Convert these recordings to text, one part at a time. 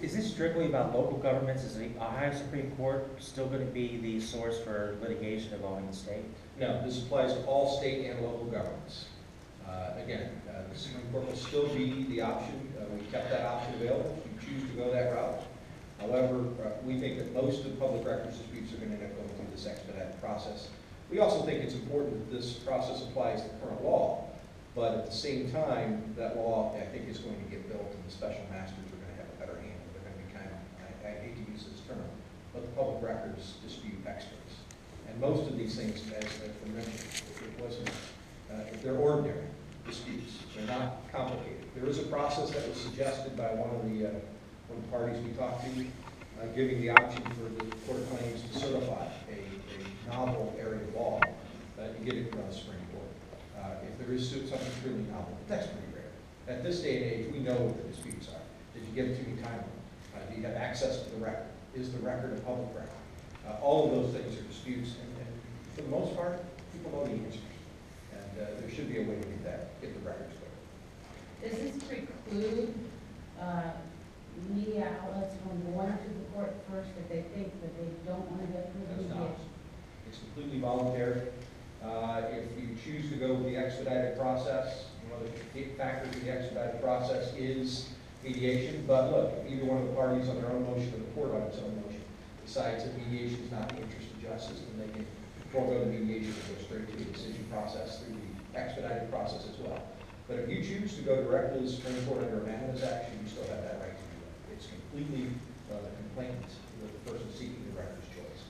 Is this strictly about local governments? Is the Ohio Supreme Court still going to be the source for litigation involving the state? No, this applies to all state and local governments. Again, the Supreme Court will still be the option. We kept that option available if you choose to go that route. However, we think that most of the public records disputes are going to end up going through this expedited process. We also think it's important that this process applies to current law, but at the same time, that law, I think, is going to get built, and the special masters are going to have a better handle. They're going to be kind of, I hate to use this term, but the public records dispute experts. And most of these things, as we mentioned, if they're ordinary disputes, they're not complicated. There is a process that was suggested by one of the parties we talked to, giving the option for the Court of Claims to certify a novel area of law that you get it from the Supreme Court. If there is something really novel, that's pretty rare. At this day and age, we know what the disputes are. Did you give it to me timely? Do you have access to the record? Is the record a public record? All of those things are disputes, and for the most part, people know the answers. And there should be a way to do that, get the records there. Does this preclude media outlets from going to the court first if they think that they don't want to go through the That's not. mediation? It's completely voluntary. If you choose to go with the expedited process, one of the big factors of the expedited process is mediation. But look, if either one of the parties on their own motion or the court on its own motion decides that mediation is not in the interest of justice, then they can forego the mediation and go straight to the decision process through the expedited process as well. But if you choose to go directly to the Supreme Court under a mandamus action, you still have that right to do it. It's completely the complainant, the person seeking the record's choice.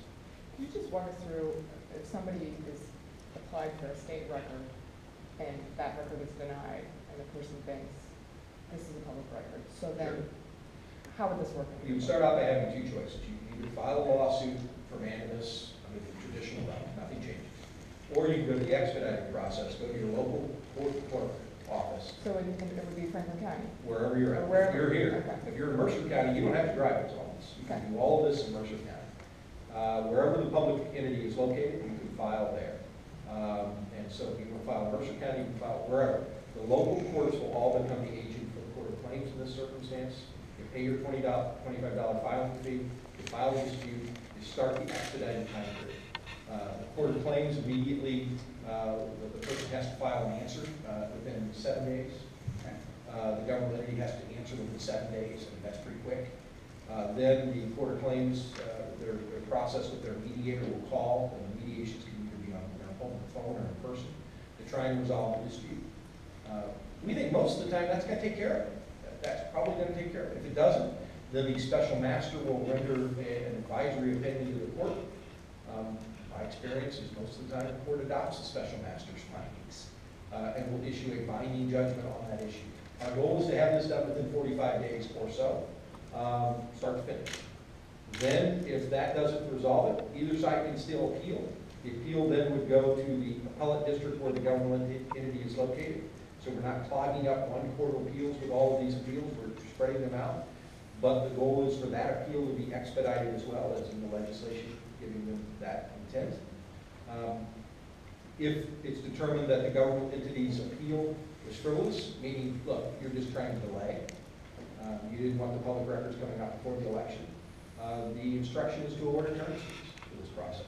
Can you just walk us through, if somebody is applied for a state record and that record is denied and the person thinks this is a public record, so then how would this work? You would start out by having two choices. You can either file a lawsuit for mandamus under the traditional route, nothing changes. Or you can go to the expedited process, go to your local court office. So it would be Franklin County? Wherever you're at. Wherever. If you're here. Okay. If you're in Mercer County, you don't have to drive to all this. You can do all of this in Mercer County. Wherever the public entity is located, you can file there. And so if you want to file in Mercer County, you can file wherever. The local courts will all become the agent for the Court of Claims in this circumstance. You pay your $25 filing fee, you file the dispute, you start the expedited time period. The Court of Claims immediately, the person has to file an answer within 7 days. The government entity has to answer within 7 days, and that's pretty quick. Then the Court of Claims, their process with their mediator will call, and the mediations can either be on their phone or in person to try and resolve the dispute. We think most of the time that's going to take care of it. That's probably going to take care of it. If it doesn't, then the special master will render an advisory opinion to the court. My experience is most of the time the court adopts the special master's findings and will issue a binding judgment on that issue. Our goal is to have this done within 45 days or so, start to finish. Then, if that doesn't resolve it, either side can still appeal. The appeal then would go to the appellate district where the government entity is located. So we're not clogging up one court of appeals with all of these appeals, we're spreading them out. But the goal is for that appeal to be expedited as well as in the legislation, giving them that intent. If it's determined that the government entity's appeal is frivolous, meaning, look, you're just trying to delay, you didn't want the public records coming out before the election, the instruction is to award attorney's fees for this process.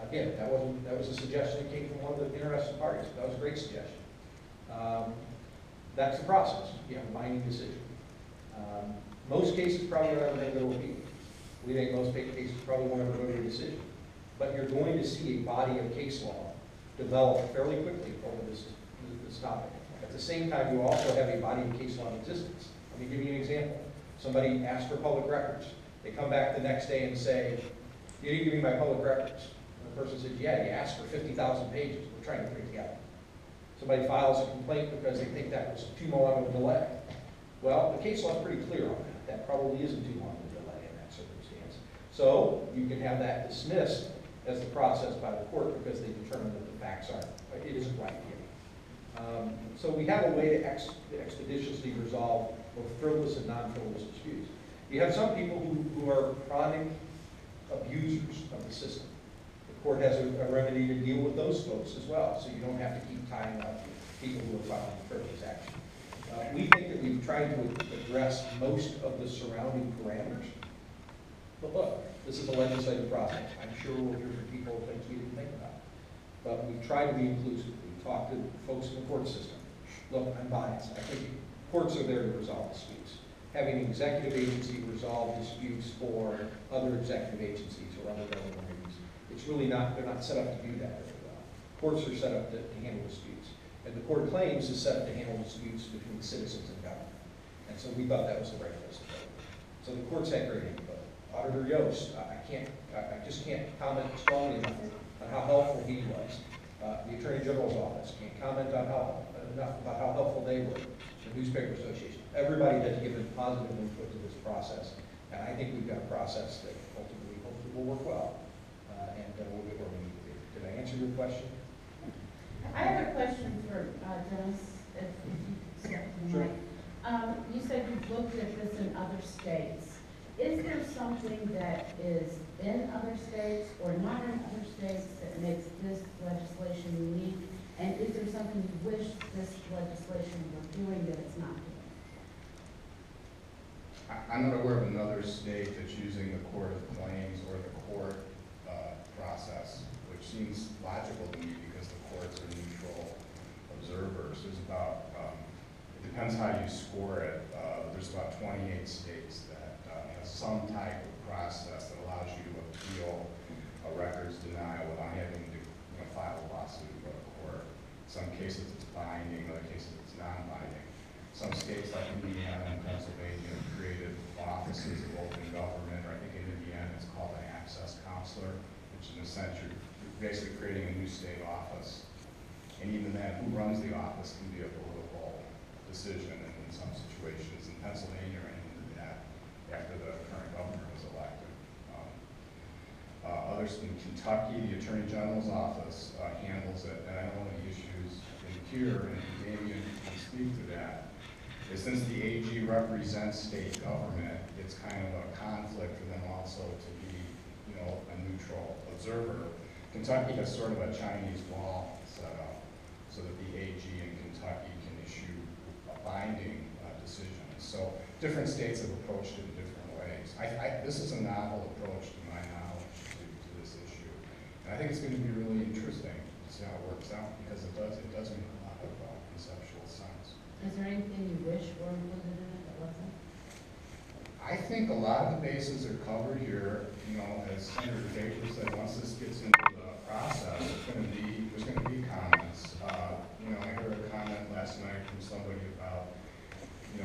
Again, that was a suggestion that came from one of the interested parties. That was a great suggestion. That's the process. You have a binding decision. Most cases probably are never going to go to appeal. We think most cases probably won't ever go to a decision. But you're going to see a body of case law develop fairly quickly over this topic. At the same time, you also have a body of case law in existence. Let me give you an example. Somebody asks for public records. They come back the next day and say, you didn't give me my public records. And the person says, yeah, you asked for 50,000 pages. We're trying to put it together. Somebody files a complaint because they think that was too long of a delay. Well, the case law is pretty clear on that. That probably isn't too long of a delay in that circumstance. So you can have that dismissed as the process by the court because they determine that the facts aren't, it isn't right here. So we have a way to expeditiously resolve both frivolous and non-frivolous disputes. You have some people who are chronic abusers of the system. The court has a remedy to deal with those folks as well, so you don't have to keep tying up people who are filing frivolous action. We think that we've tried to address most of the surrounding parameters. But look, this is a legislative process. I'm sure we'll hear from people things we didn't think about. But we've tried to be inclusive. We've talked to folks in the court system. Look, I'm biased. I think courts are there to resolve disputes. Having an executive agency resolve disputes for other executive agencies or other government entities, it's really not, they're not set up to do that very well. Courts are set up to handle disputes. And the Court of Claims is set up to handle disputes between citizens and government. And so we thought that was the right place to go. So the courts had great input. Auditor Yost, I just can't comment strongly enough on how helpful he was. The Attorney General's office can't comment on enough about how helpful they were. The Newspaper Association, everybody has given positive input to this process, and I think we've got a process that ultimately, hopefully, will work well, and we'll get where we need to be. Did I answer your question? I have a question for Dennis, if you could step to the Sure. mic. You said you've looked at this in other states. Is there something that is in other states or not in other states that makes this legislation unique? And is there something you wish this legislation were doing that it's not doing? I'm not aware of another state that's using the Court of Claims or the court process, which seems logical to me because the courts are neutral observers. There's about, it depends how you score it, there's about 28 states that have some type of process that allows you to appeal a records denial without having to file a lawsuit or go to court. In some cases it's binding, in other cases it's non-binding. Some states like Indiana and Pennsylvania have created offices of open government, or I think in Indiana it's called an access counselor, which in a sense you're basically creating a new state office. And even then, who runs the office can be a political decision in some situations. In Pennsylvania, ran into that after the current governor was elected. Others in Kentucky, the Attorney General's office handles it, and I know the issues in here, and Damian can speak to that, is since the AG represents state government, it's kind of a conflict for them also to be, a neutral observer. Kentucky has sort of a Chinese wall set up so that the AG in Kentucky can issue a binding decision. So different states have approached it in different ways. This is a novel approach to my knowledge to this issue. And I think it's going to be really interesting to see how it works out because it does make a lot of conceptual sense. Is there anything you wish were included in it that wasn't? I think a lot of the bases are covered here. As Senator Faber said, once this gets into the process, there's going to be comments. I heard a comment last night from somebody about,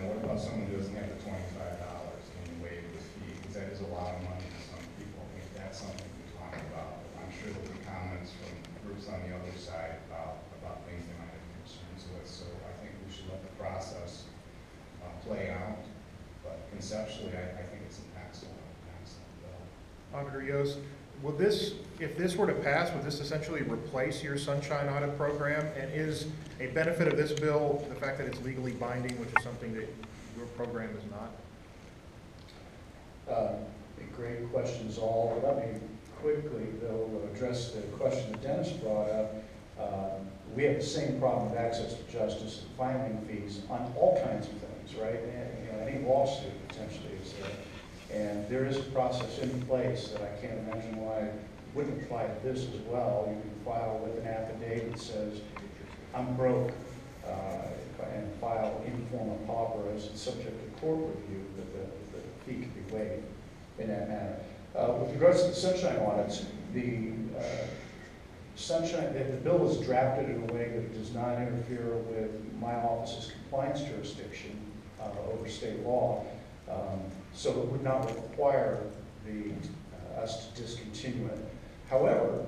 what about someone who doesn't have the $25? Can you waive the fee? Because that is a lot of money to some people. I think that's something to talk about. I'm sure there'll be comments from groups on the other side about things they might have concerns with. So I think we should let the process play out. But conceptually, I think it's an excellent bill. Auditor Yost, will this, if this were to pass, would this essentially replace your sunshine audit program? And is a benefit of this bill the fact that it's legally binding, which is something that your program is not? Great questions all. Let me quickly, though, address the question that Dennis brought up. We have the same problem with access to justice and filing fees on all kinds of things, right? Any lawsuit potentially is there. And there is a process in place that I can't imagine why it wouldn't apply to this as well. You can file with an affidavit that says, I'm broke, and file in form of pauperism subject to court review, that the fee can be waived in that manner. With regards to the sunshine audits, the bill is drafted in a way that it does not interfere with my office's compliance jurisdiction over state law, so it would not require us to discontinue it. However,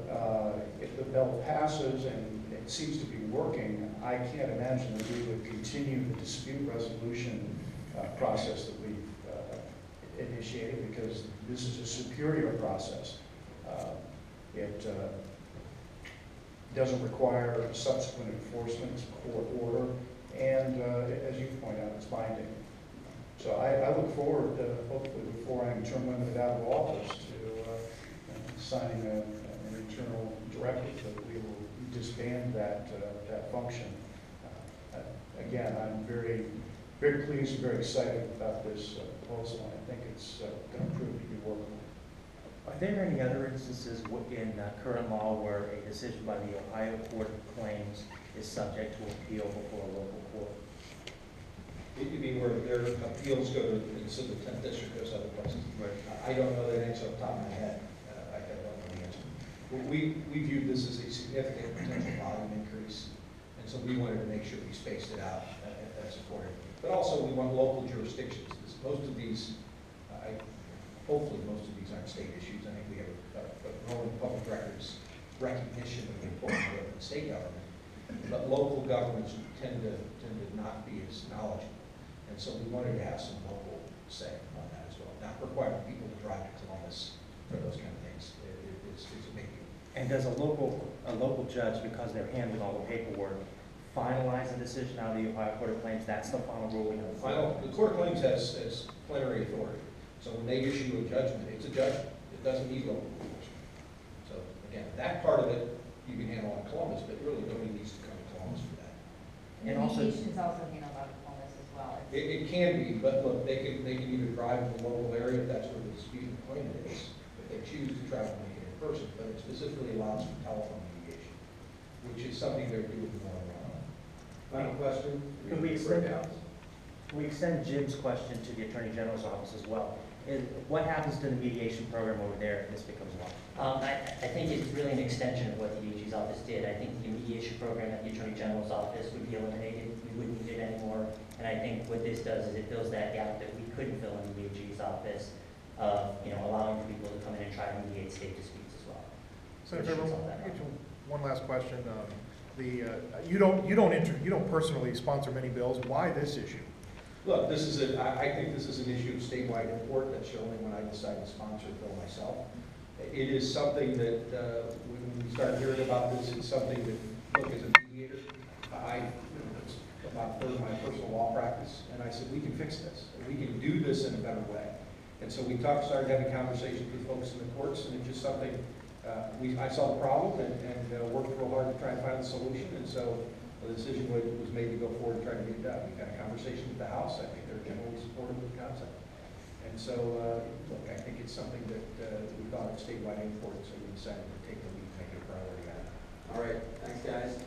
if the bill passes and it seems to be working, I can't imagine that we would continue the dispute resolution process that we've initiated, because this is a superior process. It doesn't require subsequent enforcement, it's a court order, and as you point out, it's binding. So I look forward, hopefully before I'm term limited out of office, to signing an internal directive that we will disband that function. Again, I'm very very pleased and very excited about this proposal, and I think it's going to prove to be workable. Are there any other instances in current law where a decision by the Ohio Court of Claims is subject to appeal before a local court? You mean where their appeals go to, so the 10th district goes other places? Right. I don't know that answer off the top of my head. I don't know the answer. But we viewed this as a significant potential volume increase, and so we wanted to make sure we spaced it out as supported. But also, we want local jurisdictions. Most of these, hopefully most of these aren't state issues. I think we have a growing public records recognition of the importance of the state government. But local governments tend to not be as knowledgeable. And so we wanted to have some local say on that as well. Not requiring people to drive to Columbus for those kind of things. It's a big deal. And does a local judge, because they're handling all the paperwork, finalize a decision out of the Ohio Court of Claims? That's the final ruling of The Court of Claims has plenary authority. So when they issue a judgment, it's a judgment. It doesn't need local enforcement. So again, that part of it you can handle in Columbus, but really nobody needs to come to Columbus for that. And also- mediation is also handled out of Columbus as well. It can be, but look, they can either drive to the local area if that's where the dispute and claimant is, if they choose to travel and make it in person, but it specifically allows for telephone mediation, which is something they're doing more and more. Final question? Can we extend Jim's question to the Attorney General's office as well? What happens to the mediation program over there if this becomes law? I think it's really an extension of what the AG's office did. I think the mediation program at the Attorney General's office would be eliminated. We wouldn't need it anymore. And I think what this does is it fills that gap that we couldn't fill in the AG's office of, allowing people to come in and try to mediate state disputes as well. Senator Faber, one last question. You don't personally sponsor many bills. Why this issue? Look, I think this is an issue of statewide import. That's generally when I decide to sponsor a bill myself. It is something that, when we start hearing about this, it's something that, look, as a mediator, it's about a third of my personal law practice, and I said, we can fix this. We can do this in a better way. And so we started having conversations with folks in the courts, and it's just something, I saw the problem and worked real hard to try and find a solution, and so the decision was made to go forward and try to get it done. We've had a conversation with the House. I think they're generally supportive of the concept. And so, look, I think it's something that we thought of statewide import, so we decided to take the lead and make it a priority on it. All right, thanks, guys.